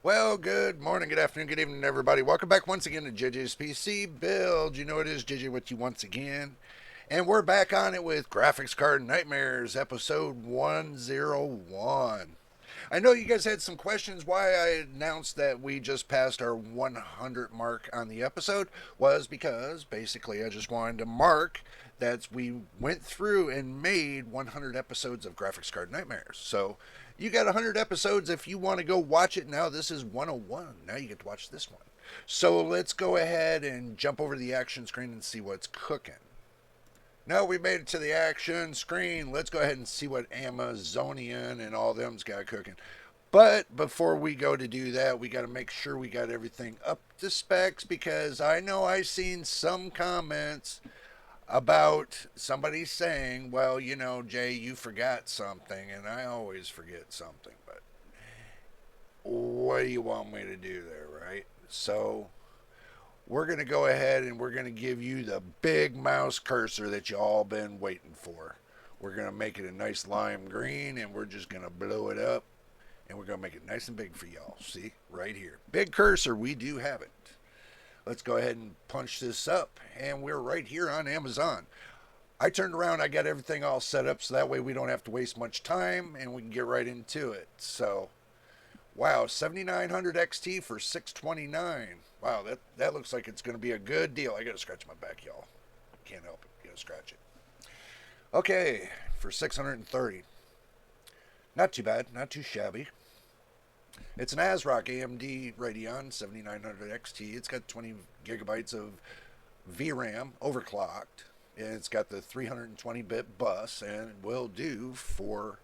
Well, good morning, good afternoon, good evening, everybody. Welcome back once again to JJ's PC Build. You know it is JJ with you once again. And we're back on it with Graphics Card Nightmares, episode 101. I know you guys had some questions why I announced that we just passed our 100 mark on the episode was because basically I just wanted to mark that we went through and made 100 episodes of Graphics Card Nightmares. So you got 100 episodes if you want to go watch it now. This is 101. Now you get to watch this one. So let's go ahead and jump over to the action screen and see what's cooking. Now we made it to the action screen. Let's go ahead and see what Amazonian and all them's got cooking. But before we go to do that, we got to make sure we got everything up to specs because I know I've seen some comments about somebody saying, well, you know, Jay, you forgot something, and I always forget something, but what do you want me to do there, right? So we're going to go ahead and we're going to give you the big mouse cursor that you all been waiting for. We're going to make it a nice lime green, and we're just going to blow it up, and we're going to make it nice and big for y'all. See, right here. Big cursor, we do have it. Let's go ahead and punch this up, and we're right here on Amazon. I turned around, I got everything all set up, so that way we don't have to waste much time, and we can get right into it. So, wow, 7900 XT for 629. Wow, that looks like it's going to be a good deal. I got to scratch my back, y'all. Can't help it. Got to scratch it. Okay, for 630. Not too bad, not too shabby. It's an ASRock AMD Radeon 7900 XT. It's got 20 gigabytes of VRAM overclocked. And it's got the 320-bit bus, and it will do for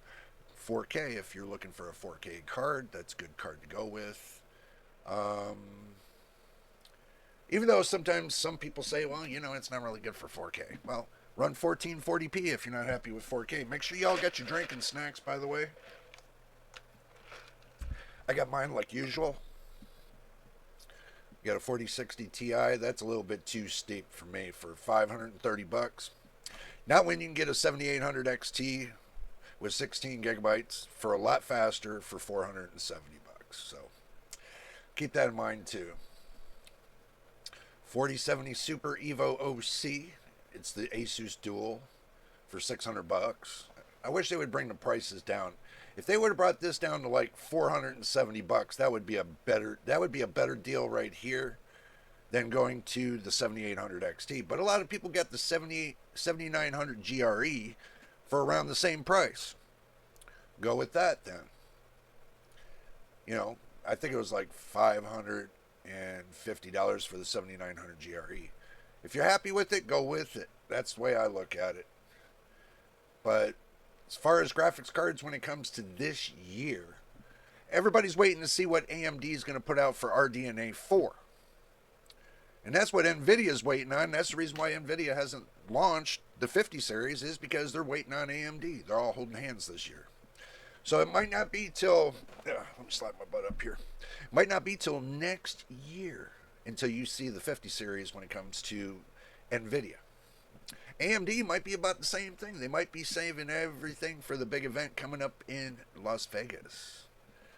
4K if you're looking for a 4K card. That's a good card to go with. Even though sometimes some people say, well, you know, it's not really good for 4K. Well, run 1440p if you're not happy with 4K. Make sure y'all got your drink and snacks, by the way. I got mine like usual. You got a 4060 Ti. That's a little bit too steep for me for 530 bucks. Not when you can get a 7800 XT with 16 gigabytes for a lot faster for 470 bucks. So keep that in mind too. 4070 Super Evo OC. It's the Asus Dual for 600 bucks. I wish they would bring the prices down. If they would have brought this down to like 470 bucks, that would be a better deal right here than going to the 7800 XT. But a lot of people get the 7900 GRE for around the same price. Go with that then. You know, I think it was like $550 for the 7900 GRE. If you're happy with it, go with it. That's the way I look at it. But as far as graphics cards when it comes to this year, everybody's waiting to see what AMD is going to put out for RDNA 4. And that's what NVIDIA's waiting on. That's the reason why NVIDIA hasn't launched the 50 series is because they're waiting on AMD. They're all holding hands this year. So it might not be till, let me slide my butt up here. It might not be till next year until you see the 50 series when it comes to NVIDIA. AMD might be about the same thing. They might be saving everything for the big event coming up in Las Vegas.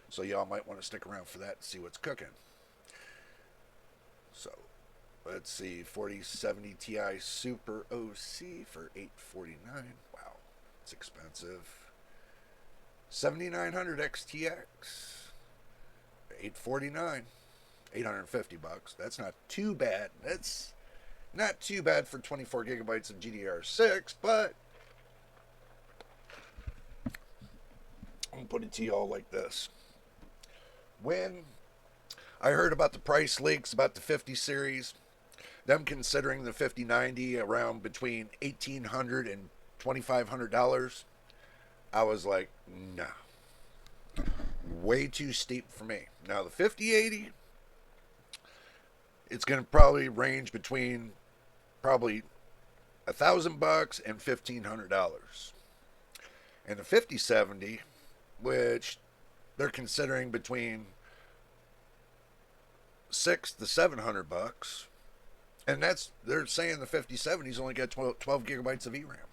So y'all might want to stick around for that and see what's cooking. So let's see, 4070 Ti Super OC for $849. Wow, it's expensive. 7900 XTX, $849, 850 bucks. That's not too bad. That's not too bad for 24 gigabytes of GDR6, but I'm going to put it to you all like this. When I heard about the price leaks about the 50 series, them considering the 5090 around between $1,800 and $2,500, I was like, nah, way too steep for me. Now the 5080, it's going to probably range between probably $1,000 and $1,500. And the 5070, which they're considering between $600 to $700, and they're saying the 5070's only got 12 gigabytes of VRAM.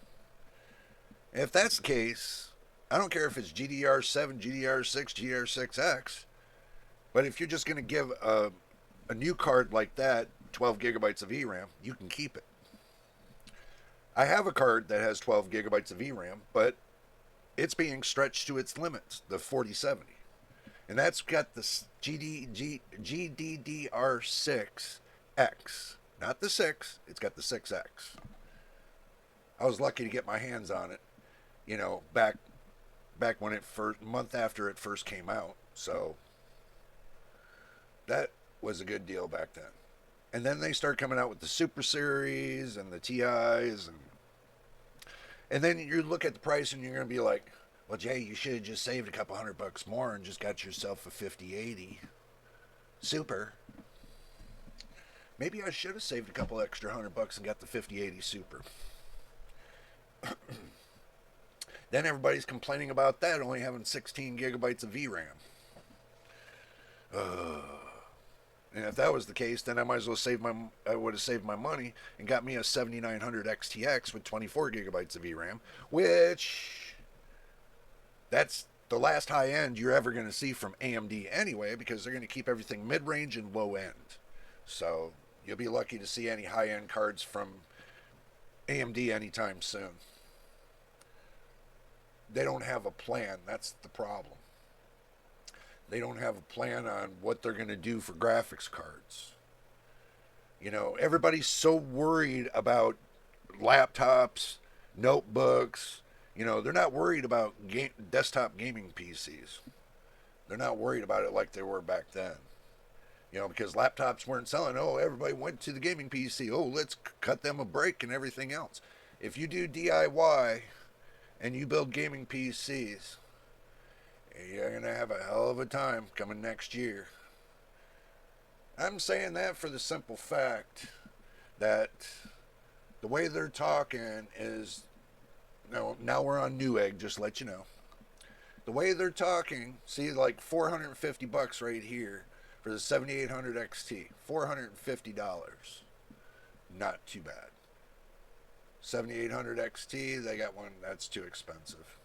And if that's the case, I don't care if it's GDR7, GDR6, GDR6X. But if you're just going to give a new card like that 12 gigabytes of VRAM, you can keep it. I have a card that has 12 gigabytes of VRAM, but it's being stretched to its limits, the 4070. And that's got the GDDR6X. Not the 6, it's got the 6X. I was lucky to get my hands on it, back when it first month after it first came out. So that was a good deal back then. And then they start coming out with the Super Series and the TIs, and then you look at the price and you're going to be like, well, Jay, you should have just saved a couple $100 more and just got yourself a 5080 Super. Maybe I should have saved a couple extra $100 and got the 5080 Super. Then everybody's complaining about that only having 16 gigabytes of VRAM. And if that was the case, then I might as well I would have saved my money and got me a 7900 XTX with 24 gigabytes of VRAM, which that's the last high end you're ever going to see from AMD anyway, because they're going to keep everything mid-range and low end. So you'll be lucky to see any high end cards from AMD anytime soon. They don't have a plan. That's the problem. They don't have a plan on what they're going to do for graphics cards. Everybody's so worried about laptops, notebooks. They're not worried about desktop gaming PCs. They're not worried about it like they were back then. Because laptops weren't selling. Oh, everybody went to the gaming PC. Oh, let's cut them a break and everything else. If you do DIY and you build gaming PCs, you're going to have a hell of a time coming next year. I'm saying that for the simple fact that the way they're talking is, now we're on Newegg, just to let you know. The way they're talking, see, like $450 right here for the 7800 XT. $450. Not too bad. 7800 XT, they got one that's too expensive.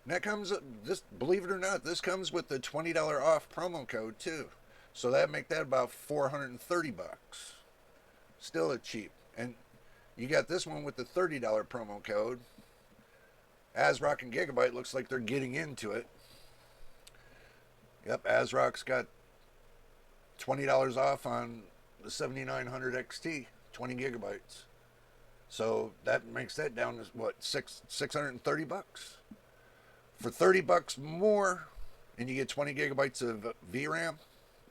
And that comes, believe it or not, this comes with the $20 off promo code too. So that make that about $430. Still a cheap. And you got this one with the $30 promo code. ASRock and Gigabyte looks like they're getting into it. Yep, ASRock's got $20 off on the 7900 XT, 20 gigabytes. So that makes that down to what, $630? For $30 more, and you get 20 gigabytes of VRAM,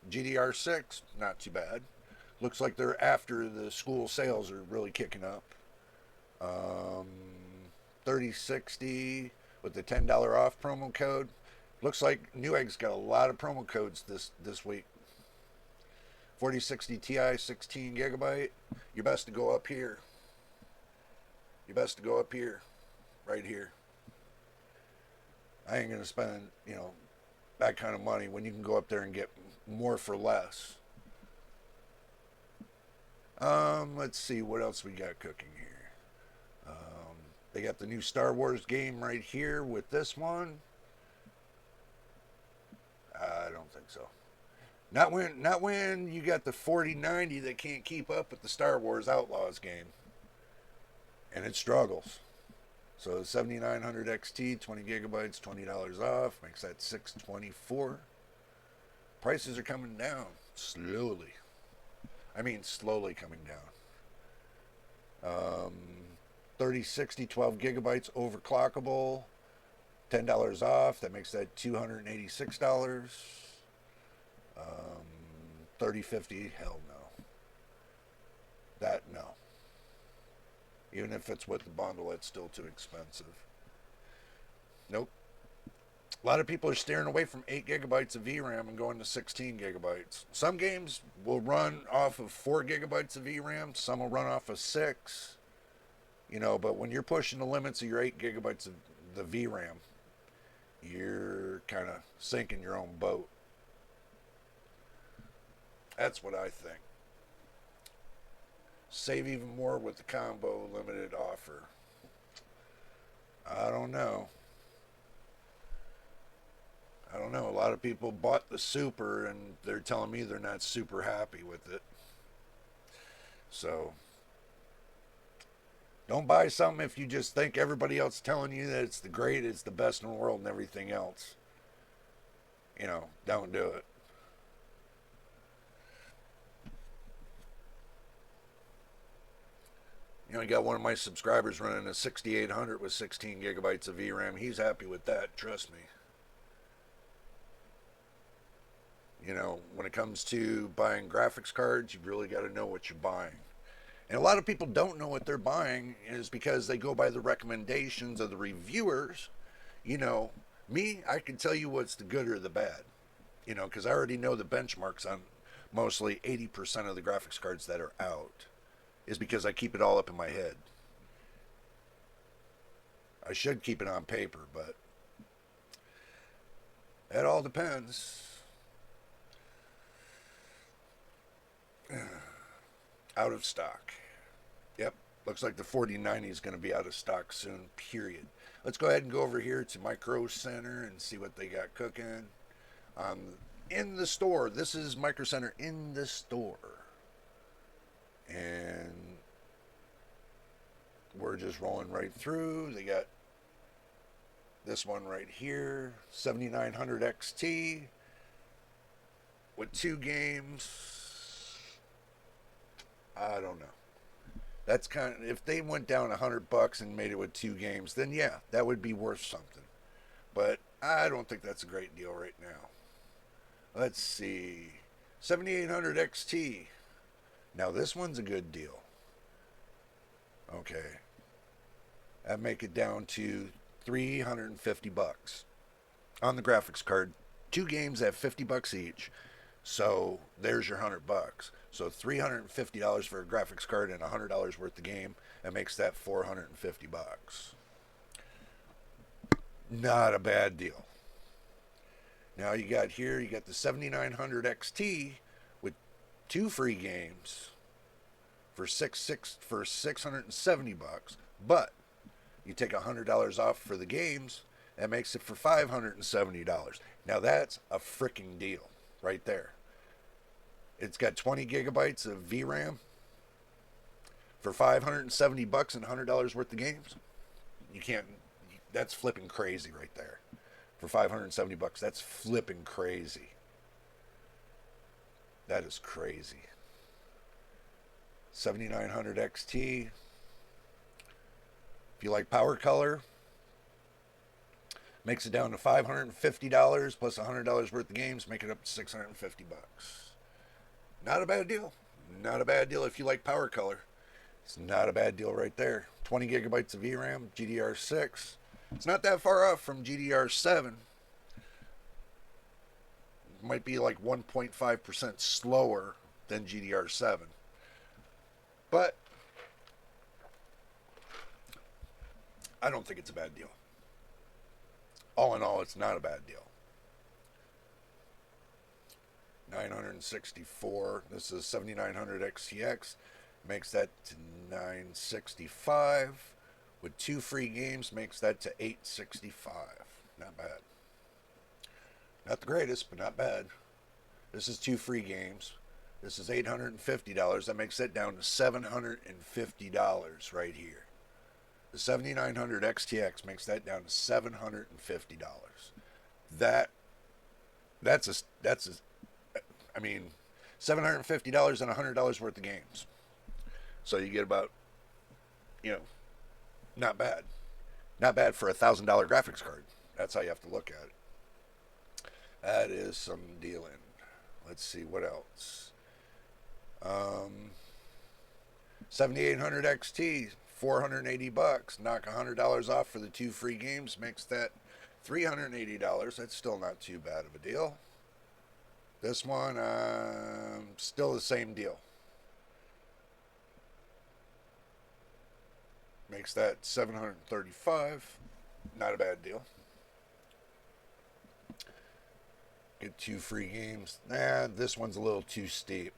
GDR6, not too bad. Looks like they're after the school sales are really kicking up. 3060 with the $10 off promo code. Looks like Newegg's got a lot of promo codes this week. 4060 Ti 16 gigabyte. You're best to go up here. Right here. I ain't gonna spend, that kind of money when you can go up there and get more for less. Let's see what else we got cooking here. They got the new Star Wars game right here with this one. I don't think so. Not when you got the 4090 that can't keep up with the Star Wars Outlaws game, and it struggles. So 7900 XT, 20 gigabytes, $20 off, makes that $624. Prices are coming down slowly. Slowly coming down. 3060, 12 gigabytes overclockable, $10 off. That makes that $286. 3050, hell no. That, no. Even if it's with the bundle, it's still too expensive. Nope. A lot of people are steering away from 8 gigabytes of VRAM and going to 16 gigabytes. Some games will run off of 4 gigabytes of VRAM. Some will run off of 6. But when you're pushing the limits of your 8 gigabytes of the VRAM, you're kind of sinking your own boat. That's what I think. Save even more with the combo limited offer. I don't know. I don't know. A lot of people bought the Super and they're telling me they're not super happy with it. So don't buy something if you just think everybody else telling you that it's the great, it's the best in the world and everything else. Don't do it. You got one of my subscribers running a 6800 with 16 gigabytes of VRAM. He's happy with that, trust me. When it comes to buying graphics cards, you really got to know what you're buying. And a lot of people don't know what they're buying is because they go by the recommendations of the reviewers. You know, Me, I can tell you what's the good or the bad. Because I already know the benchmarks on mostly 80% of the graphics cards that are out is because I keep it all up in my head. I should keep it on paper, but it all depends. Out of stock. Yep. Looks like the 4090 is going to be out of stock soon, period. Let's go ahead and go over here to Micro Center and see what they got cooking. In the store. This is Micro Center in the store. And we're just rolling right through. They got this one right here, 7900 XT with 2 games. I don't know. That's kind of, if they went down $100 and made it with 2 games, then yeah, that would be worth something. But I don't think that's a great deal right now. Let's see, 7800 XT. Now this one's a good deal. Okay, that make it down to $350 on the graphics card. 2 games at $50 each. So there's your $100. So $350 for a graphics card and $100 worth of game. That makes that $450. Not a bad deal. Now you got the 7900 XT with 2 free games for $670. But you take $100 off for the games, that makes it for $570. Now that's a freaking deal right there. It's got 20 gigabytes of VRAM for $570 and $100 worth of games. You can't. That's flipping crazy right there. For $570, that's flipping crazy. That is crazy. 7900 XT. If you like power color, makes it down to $550 plus $100 worth of games, make it up to $650. Not a bad deal. Not a bad deal if you like power color. It's not a bad deal right there. 20 gigabytes of VRAM, GDR6. It's not that far off from GDR7. It might be like 1.5% slower than GDR7. But I don't think it's a bad deal. All in all, it's not a bad deal. 964. This is 7900 XTX. Makes that to 965. With 2 free games, makes that to 865. Not bad. Not the greatest, but not bad. This is 2 free games. This is $850. That makes it down to $750 right here. The 7900 XTX makes that down to $750. That's I mean, $750 and $100 worth of games. So you get about, not bad. Not bad for a $1,000 graphics card. That's how you have to look at it. That is some dealing. Let's see what else. 7800 XT, $480. Knock $100 off for the 2 free games, makes that $380. That's still not too bad of a deal. This one, still the same deal. Makes that $735. Not a bad deal. Get 2 free games. This one's a little too steep.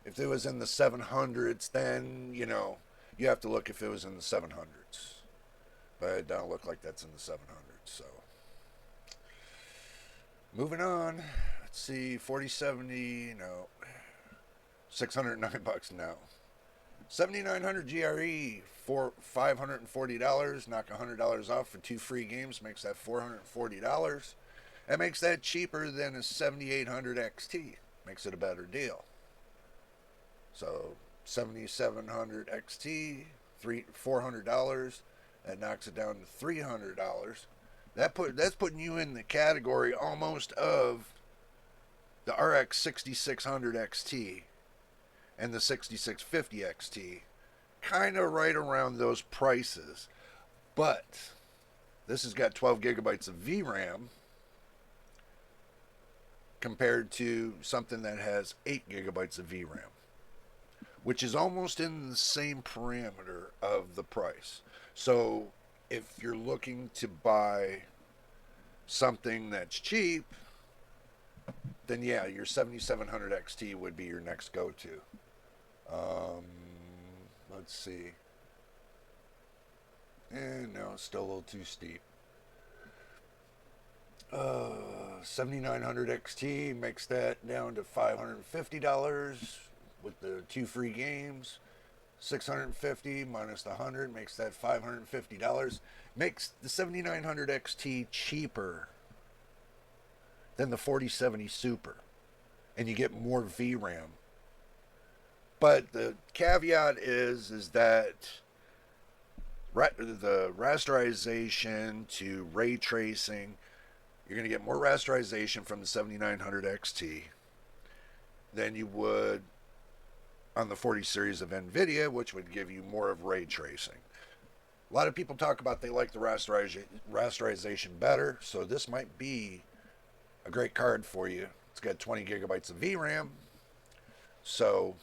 If it was in the 700s, then, you have to look if it was in the 700s. But it don't look like that's in the 700s, so. Moving on. Let's see, 4070, no. $609, no. 7900 GRE for $540. Knock $100 off for 2 free games. Makes that $440. That makes that cheaper than a 7800 XT. Makes it a better deal. So 7700 XT, $400. That knocks it down to $300. That's putting you in the category almost of the RX 6600 XT and the 6650 XT, kind of right around those prices. But this has got 12 gigabytes of VRAM compared to something that has 8 gigabytes of VRAM, which is almost in the same parameter of the price. So if you're looking to buy something that's cheap, then yeah, your 7700 XT would be your next go-to. Let's see. No, it's still a little too steep. 7900 XT makes that down to $550 with the 2 free games. 650 minus the 100 makes that $550. Makes the 7900 XT cheaper than the 4070 Super, and you get more VRAM. But the caveat is that the rasterization to ray tracing, you're going to get more rasterization from the 7900 XT than you would on the 40 series of NVIDIA, which would give you more of ray tracing. A lot of people talk about they like the rasterization better, so this might be a great card for you. It's got 20 gigabytes of VRAM, so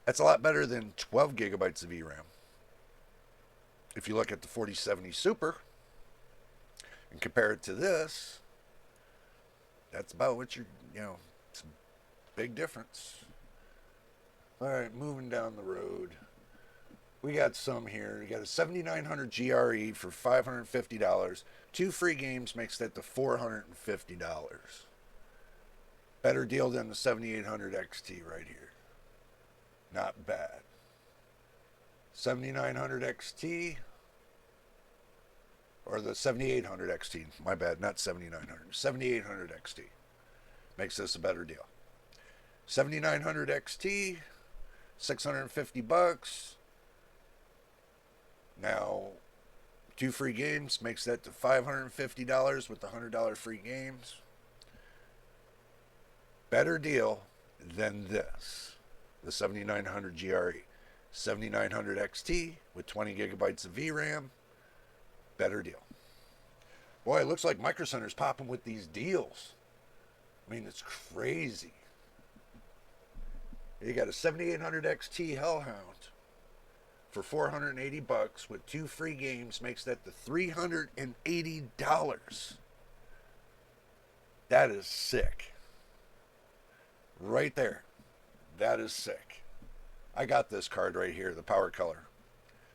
that's a lot better than 12 gigabytes of VRAM. If you look at the 4070 Super and compare it to this, that's about what it's a big difference. All right, moving down the road. We got some here. You got a 7900 GRE for $550. 2 free games makes that to $450. Better deal than the 7800 XT right here. Not bad. 7900 XT, or the 7800 XT, my bad, not 7900, 7800 XT makes this a better deal. 7900 XT, $650. Now, 2 free games makes that to $550 with the $100 free games. Better deal than this, the 7900 GRE. 7900 XT with 20 gigabytes of VRAM. Better deal. Boy, it looks like Micro Center's popping with these deals. I mean, it's crazy. You got a 7800 XT Hellhound for $480 with 2 free games makes that to $380. That is sick. Right there. That is sick. I got this card right here, the Power Color.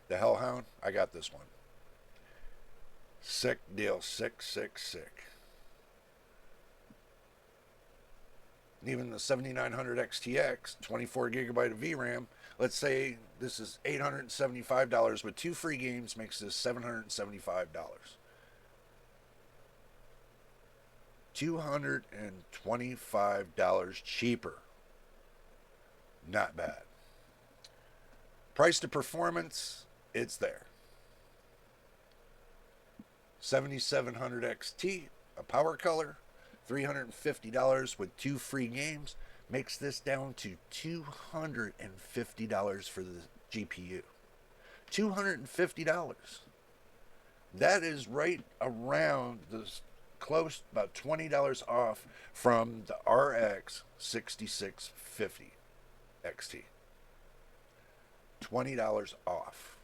The Hellhound, I got this one. Sick deal. Sick, sick, sick. And even the 7900 XTX, 24 gigabyte of VRAM, let's say this is $875 with 2 free games, makes this $775. $225 cheaper. Not bad. Price to performance, it's there. 7700 XT, a Power Color, $350 with 2 free games, makes this down to $250 for the GPU. $250. That is right around this close, about $20 off from the RX 6650 XT. $20 off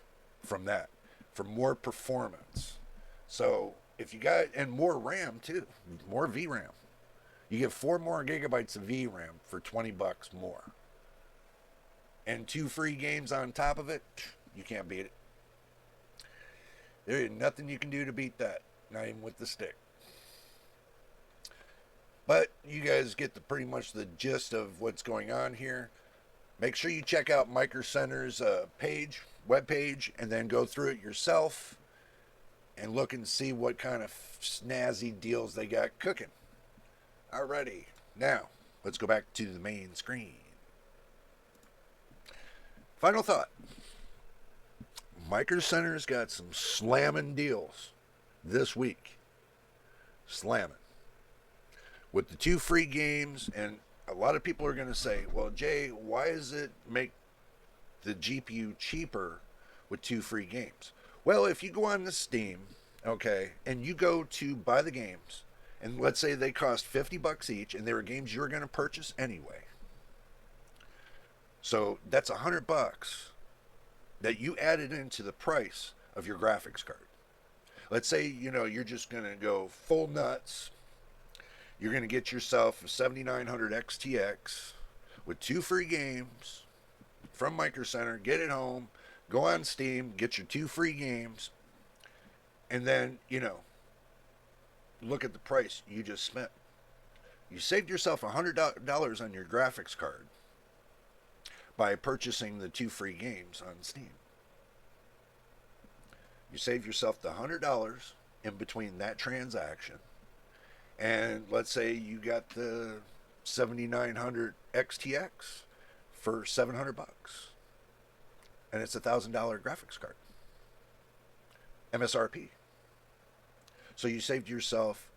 from that for more performance. So if you got, and more RAM too, more VRAM. You get 4 more gigabytes of VRAM for $20 more. And 2 free games on top of it, you can't beat it. There ain't nothing you can do to beat that, not even with the stick. But you guys get pretty much the gist of what's going on here. Make sure you check out Micro Center's web page, and then go through it yourself and look and see what kind of snazzy deals they got cooking. Alrighty, now let's go back to the main screen. Final thought. Micro Center's got some slamming deals this week. Slamming. With the 2 free games, and a lot of people are going to say, well, Jay, why does it make the GPU cheaper with 2 free games? Well, if you go on the Steam, okay, and you go to buy the games, and let's say they cost $50 each, and they were games you were going to purchase anyway. So that's $100 that you added into the price of your graphics card. Let's say, you're just going to go full nuts. You're going to get yourself a 7900 XTX with 2 free games from Micro Center. Get it home, go on Steam, get your 2 free games, and then, look at the price you just spent. You saved yourself $100 on your graphics card by purchasing the 2 free games on Steam. You save yourself the $100 in between that transaction. And let's say you got the 7900 XTX for $700. And it's $1,000 graphics card. MSRP. So you saved yourself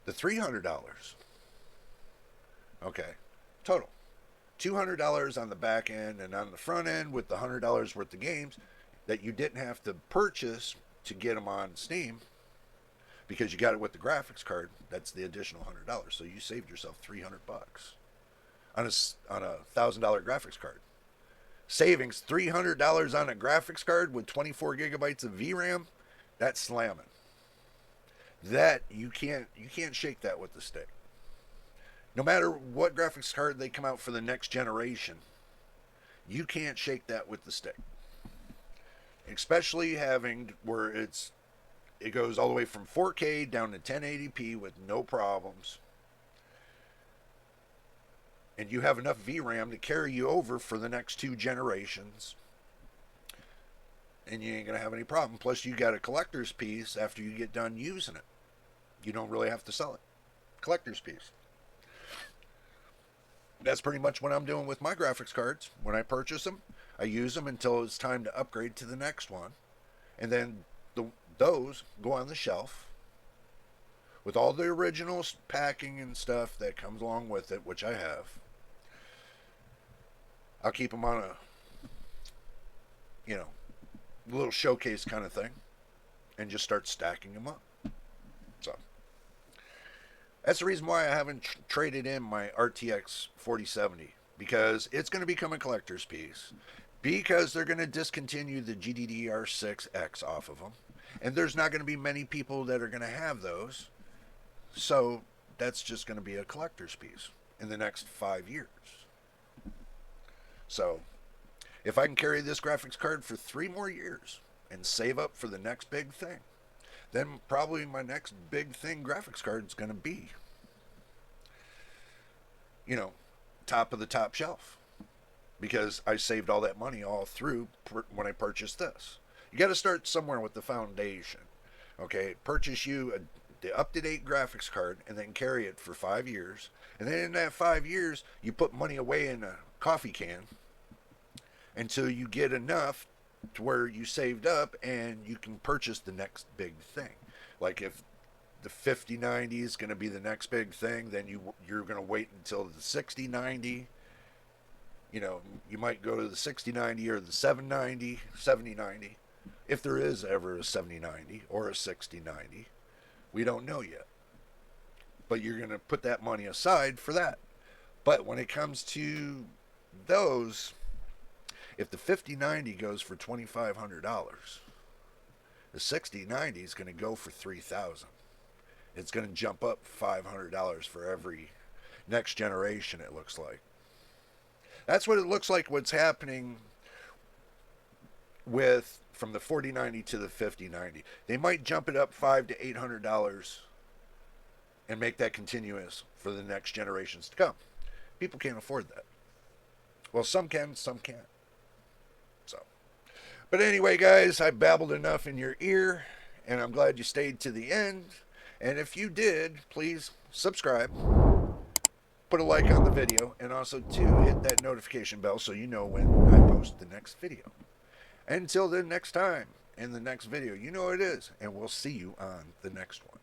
the $300. Okay. Total. $200 on the back end, and on the front end with the $100 worth of games that you didn't have to purchase to get them on Steam, because you got it with the graphics card. That's the additional $100. So you saved yourself $300 on a $1,000 graphics card. Savings $300 on a graphics card with 24 gigabytes of VRAM. That's slamming. That you can't shake that with the stick. No matter what graphics card they come out for the next generation, you can't shake that with the stick. Especially having where it goes all the way from 4K down to 1080p with no problems. And you have enough VRAM to carry you over for the next 2 generations. And you ain't going to have any problem. Plus, you got a collector's piece after you get done using it. You don't really have to sell it. Collector's piece. That's pretty much what I'm doing with my graphics cards. When I purchase them, I use them until it's time to upgrade to the next one. And then those go on the shelf with all the original packing and stuff that comes along with it, which I have. I'll keep them on a, little showcase kind of thing, and just start stacking them up. So that's the reason why I haven't traded in my RTX 4070, because it's going to become a collector's piece, because they're going to discontinue the GDDR6X off of them, and there's not going to be many people that are going to have those. So that's just going to be a collector's piece in the next 5 years. So if I can carry this graphics card for 3 more years and save up for the next big thing, then probably my next big thing graphics card is going to be, top of the top shelf. Because I saved all that money all through when I purchased this. You got to start somewhere with the foundation. Okay, purchase you the up-to-date graphics card and then carry it for 5 years. And then in that 5 years, you put money away in a coffee can until you get enough to where you saved up and you can purchase the next big thing. Like if the 5090 is going to be the next big thing, then you're going to wait until the 6090. You might go to the 6090 or the 7090, if there is ever a 7090 or a 6090. We don't know yet. But you're going to put that money aside for that. But when it comes to those, if the 5090 goes for $2,500, the 6090 is going to go for $3,000. It's going to jump up $500 for every next generation, it looks like. That's what it looks like what's happening from the 4090 to the 5090. They might jump it up $500 to $800 and make that continuous for the next generations to come. People can't afford that. Well, some can, some can't. So, but anyway, guys, I babbled enough in your ear, and I'm glad you stayed to the end. And if you did, please subscribe, put a like on the video, and also to hit that notification bell so you know when I post the next video. Until then, next time, in the next video, you know what it is, and we'll see you on the next one.